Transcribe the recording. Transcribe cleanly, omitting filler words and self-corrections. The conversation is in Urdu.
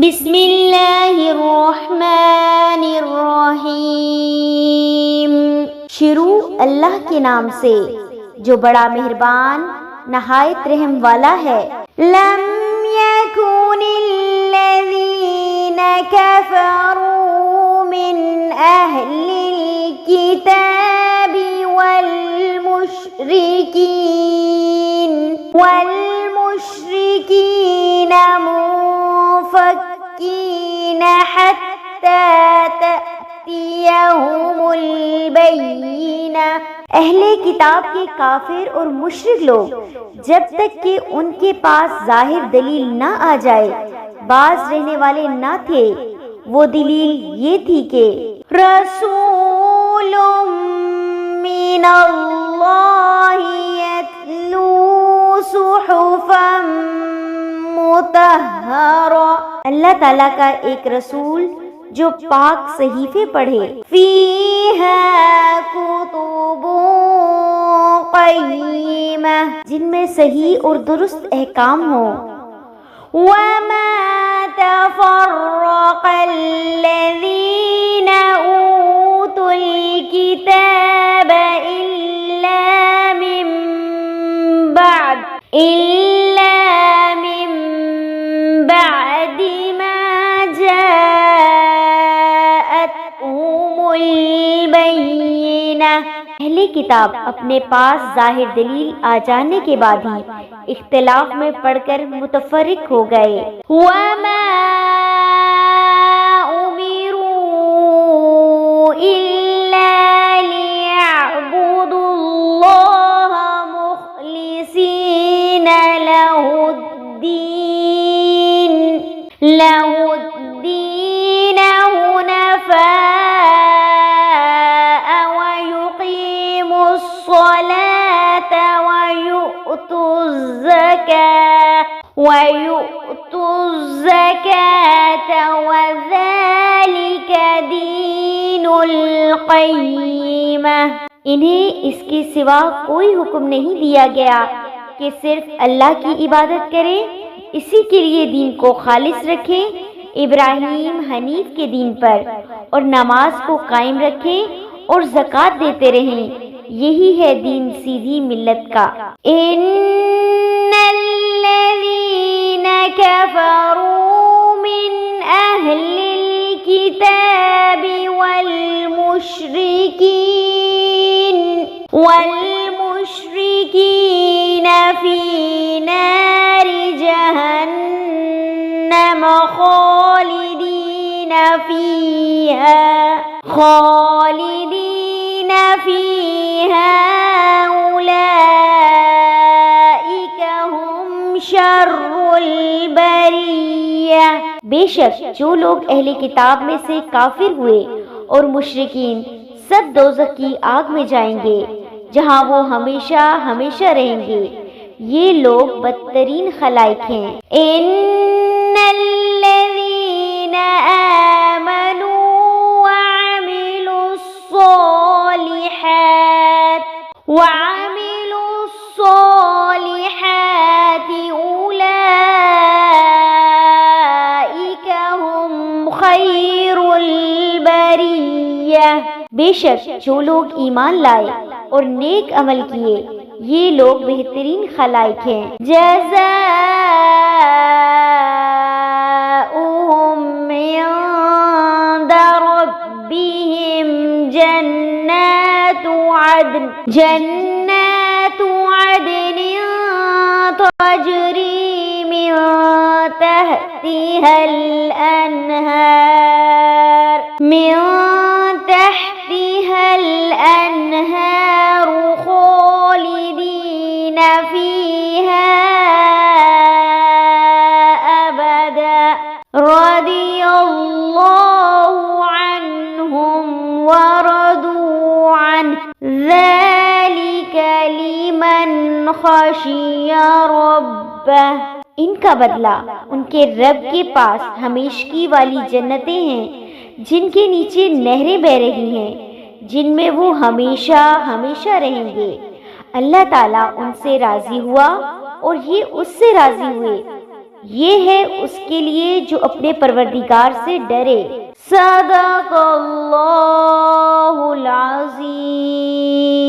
بسم اللہ الرحمن الرحیم۔ شروع اللہ کے نام سے جو بڑا مہربان نہایت رحم والا ہے۔ لم یکن الذین کفروا من اہل الکتاب والمشرکین منفکین حتی تأتیہم البینہ۔ اہل کتاب کے کافر اور مشرک لوگ جب تک کہ ان کے پاس ظاہر دلیل نہ آ جائے باز رہنے والے نہ تھے۔ وہ دلیل یہ تھی کہ رسول من اللہ یتلو صحفا مطہرہ، اللہ تعالیٰ کا ایک رسول جو پاک صحیفے پڑھے، فیہا کتب قیمہ، جن میں صحیح اور درست احکام ہوں۔ وما تفرق الذین اوتوا الکتاب الا من بعد ما جاءتهم البینہ۔ اہل کتاب اپنے پاس ظاہر دلیل آ جانے کے بعد ہی اختلاف میں پڑھ کر متفرق ہو گئے۔ وما امروا الا لیعبدوا اللہ مخلصین لہ الدین حنفاء ویقیموا الصلاة وَيُؤْتُوا الزَّكَاةَ وَذَلِكَ دِينُ الْقَيِّمَةِ۔ انہیں اس کے سوا کوئی حکم نہیں دیا گیا کہ صرف اللہ کی عبادت کریں، اسی کے لیے دین کو خالص رکھیں، ابراہیم حنیف کے دین پر، اور نماز کو قائم رکھیں اور زکوٰۃ دیتے رہیں، یہی ہے دین سیدھی ملت کا۔ ان الذین کفروا من اہل الکتاب والمشرکین فی نار جہنم خالدین فیہا اولئک ہم شر البریہ۔ بے شک جو لوگ اہل کتاب میں سے کافر ہوئے اور مشرکین سب دوزخ کی آگ میں جائیں گے جہاں وہ ہمیشہ ہمیشہ رہیں گے، یہ لوگ بدترین خلائق ہیں۔ ان الذین آمنوا وعملوا الصالحات اولئک هم خیر البریہ۔ بے شک جو لوگ ایمان لائے اور نیک عمل کیے یہ لوگ بہترین خلائق ہیں۔ جزاؤہم عند ربہم جنات عدن تجری من تحتها الأنهار خالدین فیہا ابدا رضی اللہ عنہم ورضوا عنہ ذلک لمن خشی ربہ۔ ان کا بدلہ ان کے رب کے پاس ہمیشگی والی جنتیں ہیں جن کے نیچے نہریں بہہ رہی ہیں، جن میں وہ ہمیشہ ہمیشہ رہیں گے۔ اللہ تعالیٰ ان سے راضی ہوا اور یہ اس سے راضی ہوئے، یہ ہے اس کے لیے جو اپنے پروردگار سے ڈرے۔ صدق اللہ العظیم۔